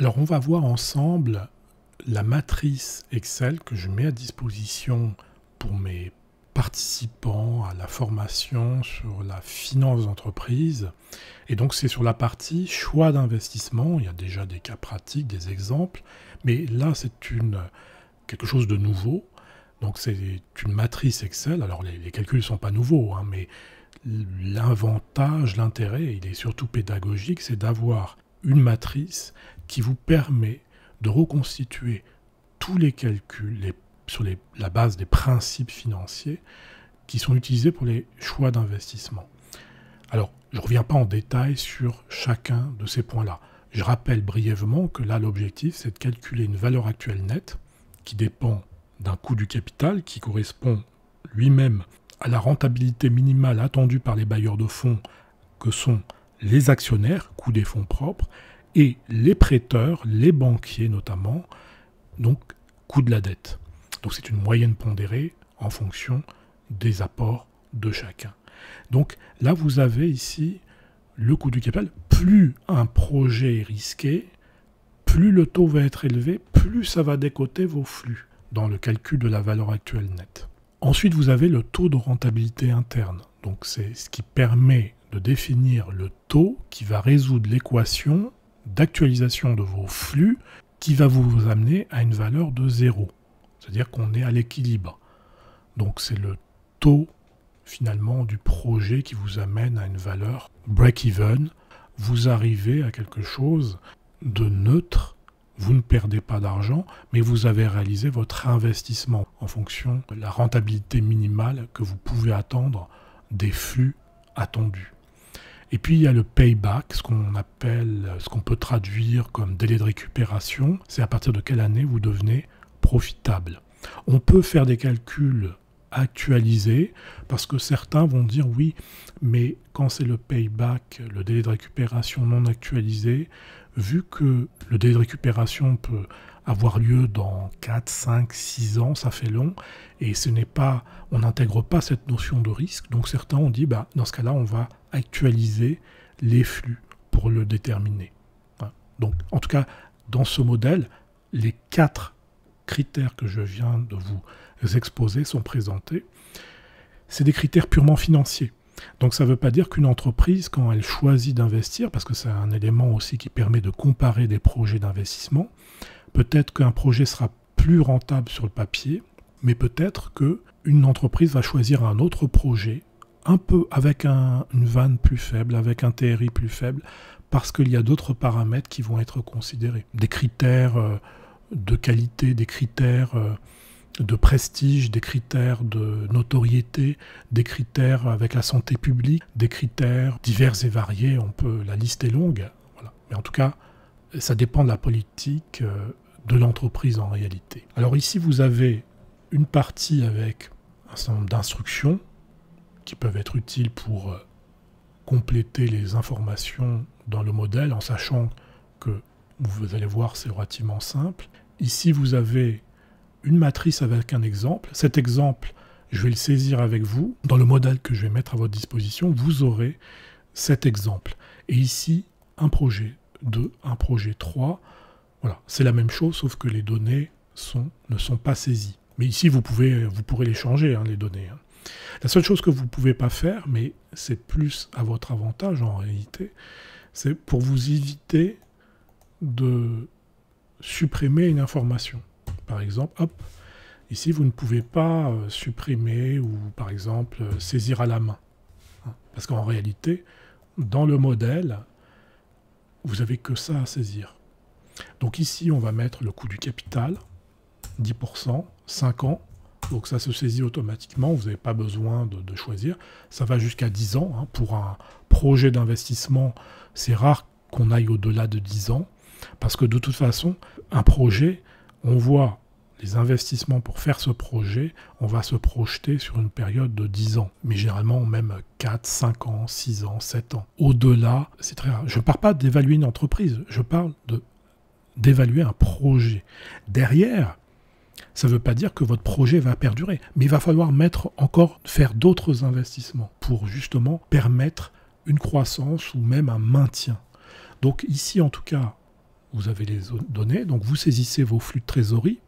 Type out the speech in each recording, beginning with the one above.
Alors on va voir ensemble la matrice Excel que je mets à disposition pour mes participants à la formation sur la finance d'entreprise. Et donc c'est sur la partie choix d'investissement. Il y a déjà des cas pratiques, des exemples, mais là c'est quelque chose de nouveau. Donc c'est une matrice Excel. Alors les calculs ne sont pas nouveaux, hein, mais l'avantage, l'intérêt, il est surtout pédagogique, c'est d'avoir une matrice qui vous permet de reconstituer tous les calculs sur la base des principes financiers qui sont utilisés pour les choix d'investissement. Alors, je ne reviens pas en détail sur chacun de ces points-là. Je rappelle brièvement que là, l'objectif, c'est de calculer une valeur actuelle nette qui dépend d'un coût du capital qui correspond lui-même à la rentabilité minimale attendue par les bailleurs de fonds que sont les actionnaires, coût des fonds propres, et les prêteurs, les banquiers notamment, donc coût de la dette. Donc c'est une moyenne pondérée en fonction des apports de chacun. Donc là vous avez ici le coût du capital. Plus un projet est risqué, plus le taux va être élevé, plus ça va décoter vos flux dans le calcul de la valeur actuelle nette. Ensuite vous avez le taux de rentabilité interne. Donc c'est ce qui permet de définir le taux qui va résoudre l'équation d'actualisation de vos flux qui va vous amener à une valeur de 0. C'est-à-dire qu'on est à l'équilibre. Donc c'est le taux finalement du projet qui vous amène à une valeur break-even. Vous arrivez à quelque chose de neutre. Vous ne perdez pas d'argent, mais vous avez réalisé votre investissement en fonction de la rentabilité minimale que vous pouvez attendre des flux attendus. Et puis il y a le payback, ce qu'on peut traduire comme délai de récupération. C'est à partir de quelle année vous devenez profitable. On peut faire des calculs actualisés parce que certains vont dire oui, mais quand c'est le payback, le délai de récupération non actualisé, vu que le délai de récupération peut avoir lieu dans 4, 5, 6 ans, ça fait long, et on n'intègre pas cette notion de risque. Donc certains ont dit, dans ce cas-là, on va actualiser les flux pour le déterminer. Donc en tout cas, dans ce modèle, les 4 critères que je viens de vous exposer sont présentés. C'est des critères purement financiers. Donc ça ne veut pas dire qu'une entreprise, quand elle choisit d'investir, parce que c'est un élément aussi qui permet de comparer des projets d'investissement, peut-être qu'un projet sera plus rentable sur le papier, mais peut-être qu'une entreprise va choisir un autre projet, un peu avec une vanne plus faible, avec un TRI plus faible, parce qu'il y a d'autres paramètres qui vont être considérés. Des critères de qualité, des critères de prestige, des critères de notoriété, des critères avec la santé publique, des critères divers et variés, la liste est longue. Voilà. Mais en tout cas, ça dépend de la politique de l'entreprise en réalité. Alors ici, vous avez une partie avec un certain nombre d'instructions qui peuvent être utiles pour compléter les informations dans le modèle, en sachant que, vous allez voir, c'est relativement simple. Ici, vous avez une matrice avec un exemple. Cet exemple, je vais le saisir avec vous. Dans le modèle que je vais mettre à votre disposition, vous aurez cet exemple. Et ici, un projet 2, un projet 3. Voilà, c'est la même chose, sauf que les données ne sont pas saisies. Mais ici, vous pourrez les changer, les données. La seule chose que vous ne pouvez pas faire, mais c'est plus à votre avantage en réalité, c'est pour vous éviter de supprimer une information. Par exemple, hop, ici, vous ne pouvez pas supprimer ou, par exemple, saisir à la main. Parce qu'en réalité, dans le modèle, vous n'avez que ça à saisir. Donc ici, on va mettre le coût du capital, 10%, 5 ans. Donc ça se saisit automatiquement, vous n'avez pas besoin de choisir. Ça va jusqu'à 10 ans. Pour un projet d'investissement, c'est rare qu'on aille au-delà de 10 ans. Parce que de toute façon, un projet, on voit les investissements pour faire ce projet, on va se projeter sur une période de 10 ans. Mais généralement, même 4, 5 ans, 6 ans, 7 ans. Au-delà, c'est très rare. Je ne parle pas d'évaluer une entreprise, je parle d'évaluer un projet. Derrière, ça ne veut pas dire que votre projet va perdurer, mais il va falloir faire d'autres investissements pour justement permettre une croissance ou même un maintien. Donc ici, en tout cas, vous avez les données, donc vous saisissez vos flux de trésorerie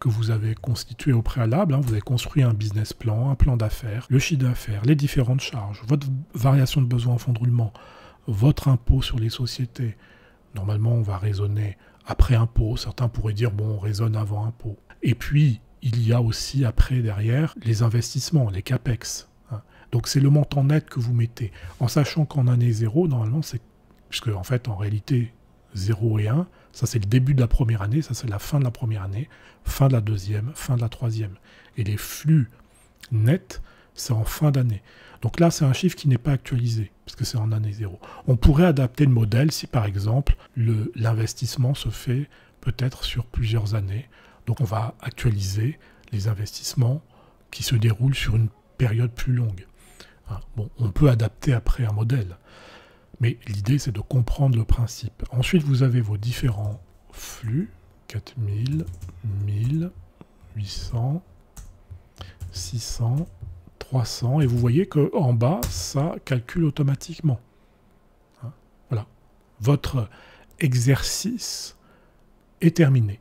que vous avez constitués au préalable, vous avez construit un business plan, un plan d'affaires, le chiffre d'affaires, les différentes charges, votre variation de besoin en fonds de roulement, votre impôt sur les sociétés. Normalement, on va raisonner après impôt, certains pourraient dire, bon, on raisonne avant impôt. Et puis, il y a aussi après, derrière, les investissements, les CAPEX. Donc c'est le montant net que vous mettez, en sachant qu'en année 0, normalement, c'est... Puisque en fait, en réalité, 0 et 1, ça c'est le début de la première année, ça c'est la fin de la première année, fin de la deuxième, fin de la troisième. Et les flux nets, c'est en fin d'année. Donc là, c'est un chiffre qui n'est pas actualisé, parce que c'est en année 0. On pourrait adapter le modèle si, par exemple, l'investissement se fait peut-être sur plusieurs années. Donc on va actualiser les investissements qui se déroulent sur une période plus longue. Bon, on peut adapter après un modèle. Mais l'idée, c'est de comprendre le principe. Ensuite, vous avez vos différents flux. 4000, 1000, 800, 600, 300. Et vous voyez qu'en bas, ça calcule automatiquement. Voilà. Votre exercice est terminé.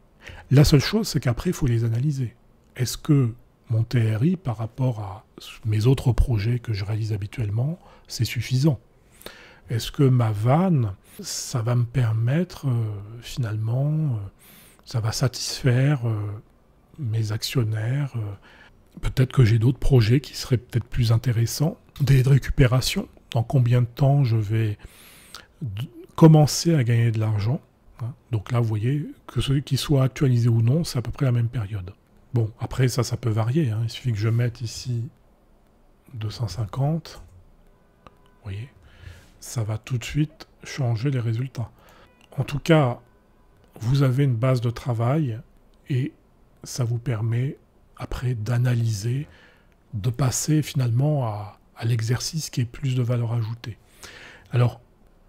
La seule chose, c'est qu'après, il faut les analyser. Est-ce que mon TRI, par rapport à mes autres projets que je réalise habituellement, c'est suffisant ? Est-ce que ma vanne, ça va me permettre, finalement, ça va satisfaire mes actionnaires peut-être que j'ai d'autres projets qui seraient peut-être plus intéressants. Délai de récupération, dans combien de temps je vais commencer à gagner de l'argent. Donc là, vous voyez, que celui qui soit actualisé ou non, c'est à peu près la même période. Bon, après, ça peut varier. Il suffit que je mette ici 250. Vous voyez, ça va tout de suite changer les résultats. En tout cas, vous avez une base de travail et ça vous permet après d'analyser, de passer finalement à l'exercice qui est plus de valeur ajoutée. Alors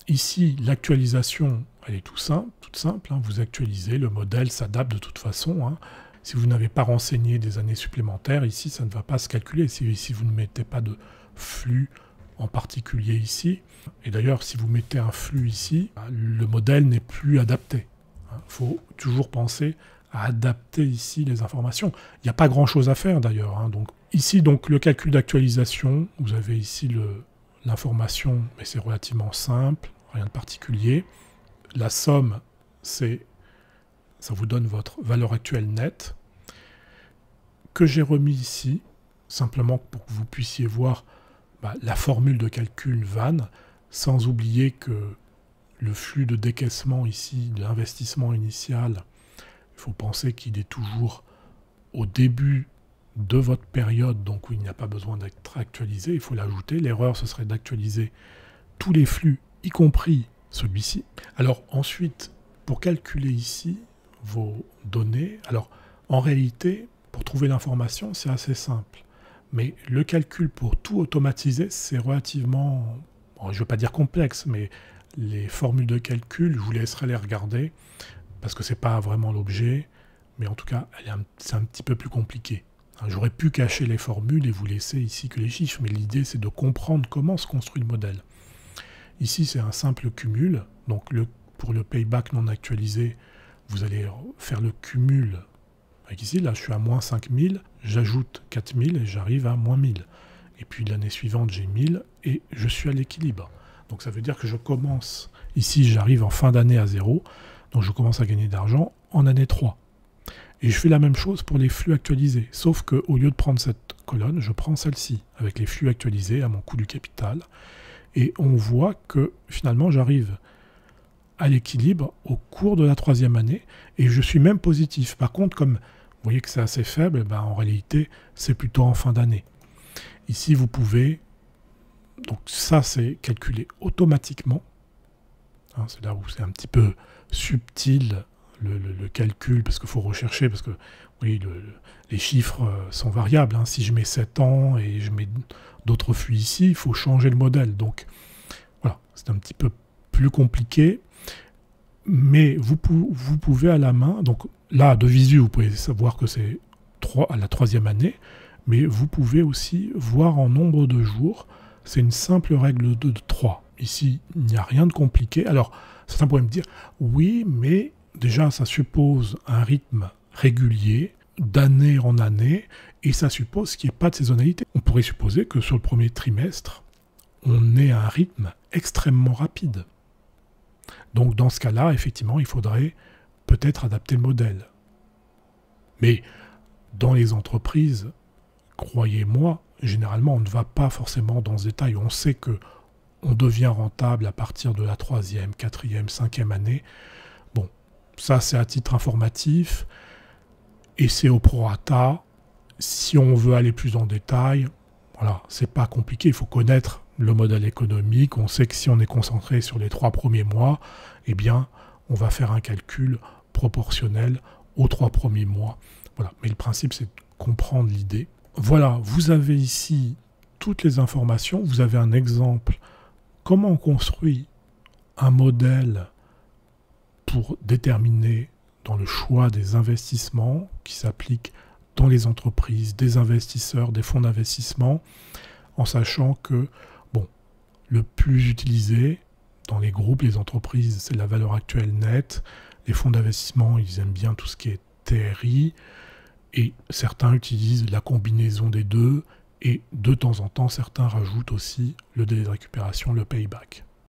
ici, l'actualisation, elle est toute simple. Vous actualisez, le modèle s'adapte de toute façon. Si vous n'avez pas renseigné des années supplémentaires, ici, ça ne va pas se calculer. Si vous ne mettez pas de flux en particulier ici, et d'ailleurs, si vous mettez un flux ici, le modèle n'est plus adapté. Il faut toujours penser à adapter ici les informations. Il n'y a pas grand-chose à faire d'ailleurs. Donc, ici, donc, le calcul d'actualisation, vous avez ici l'information, mais c'est relativement simple, rien de particulier. La somme, ça vous donne votre valeur actuelle nette, que j'ai remis ici, simplement pour que vous puissiez voir la formule de calcul vanne, sans oublier que le flux de décaissement ici, de l'investissement initial, il faut penser qu'il est toujours au début de votre période, donc où il n'y a pas besoin d'être actualisé, il faut l'ajouter. L'erreur, ce serait d'actualiser tous les flux, y compris celui-ci. Alors ensuite, pour calculer ici vos données, alors en réalité, pour trouver l'information, c'est assez simple. Mais le calcul pour tout automatiser, c'est relativement, je ne veux pas dire complexe, mais les formules de calcul, je vous laisserai les regarder, parce que ce n'est pas vraiment l'objet, mais en tout cas, c'est un petit peu plus compliqué. J'aurais pu cacher les formules et vous laisser ici que les chiffres, mais l'idée c'est de comprendre comment se construit le modèle. Ici, c'est un simple cumul, donc pour le payback non actualisé, vous allez faire le cumul. Avec ici, là, je suis à moins 5000, j'ajoute 4000 et j'arrive à moins 1000. Et puis l'année suivante, j'ai 1000 et je suis à l'équilibre. Donc ça veut dire que je commence, ici, j'arrive en fin d'année à 0, donc je commence à gagner d'argent en année 3. Et je fais la même chose pour les flux actualisés, sauf qu'au lieu de prendre cette colonne, je prends celle-ci, avec les flux actualisés à mon coût du capital. Et on voit que finalement, j'arrive à l'équilibre au cours de la 3e année, et je suis même positif. Par contre, comme vous voyez que c'est assez faible, en réalité, c'est plutôt en fin d'année. Ici, vous pouvez... Donc ça, c'est calculé automatiquement. C'est là où c'est un petit peu subtil le calcul, parce qu'il faut rechercher, parce que oui, les chiffres sont variables. Si je mets 7 ans et je mets d'autres flux ici, il faut changer le modèle. Donc voilà, c'est un petit peu plus compliqué. Mais vous pouvez à la main, donc là, de visu, vous pouvez savoir que c'est à la 3e année, mais vous pouvez aussi voir en nombre de jours c'est une simple règle de 3. Ici, il n'y a rien de compliqué. Alors, certains pourraient me dire, oui, mais déjà, ça suppose un rythme régulier, d'année en année, et ça suppose qu'il n'y ait pas de saisonnalité. On pourrait supposer que sur le premier trimestre, on ait un rythme extrêmement rapide. Donc, dans ce cas-là, effectivement, il faudrait peut-être adapter le modèle. Mais dans les entreprises, croyez-moi, généralement, on ne va pas forcément dans ce détail. On sait que on devient rentable à partir de la 3e, 4e, 5e année. Bon, ça c'est à titre informatif et c'est au prorata. Si on veut aller plus en détail, voilà, c'est pas compliqué. Il faut connaître le modèle économique. On sait que si on est concentré sur les 3 premiers mois, eh bien, on va faire un calcul proportionnel aux 3 premiers mois. Voilà. Mais le principe, c'est de comprendre l'idée. Voilà, vous avez ici toutes les informations. Vous avez un exemple. Comment on construit un modèle pour déterminer dans le choix des investissements qui s'appliquent dans les entreprises, des investisseurs, des fonds d'investissement, en sachant que bon, le plus utilisé dans les groupes, les entreprises, c'est la valeur actuelle nette. Les fonds d'investissement, ils aiment bien tout ce qui est TRI, et certains utilisent la combinaison des deux. Et de temps en temps, certains rajoutent aussi le délai de récupération, le payback.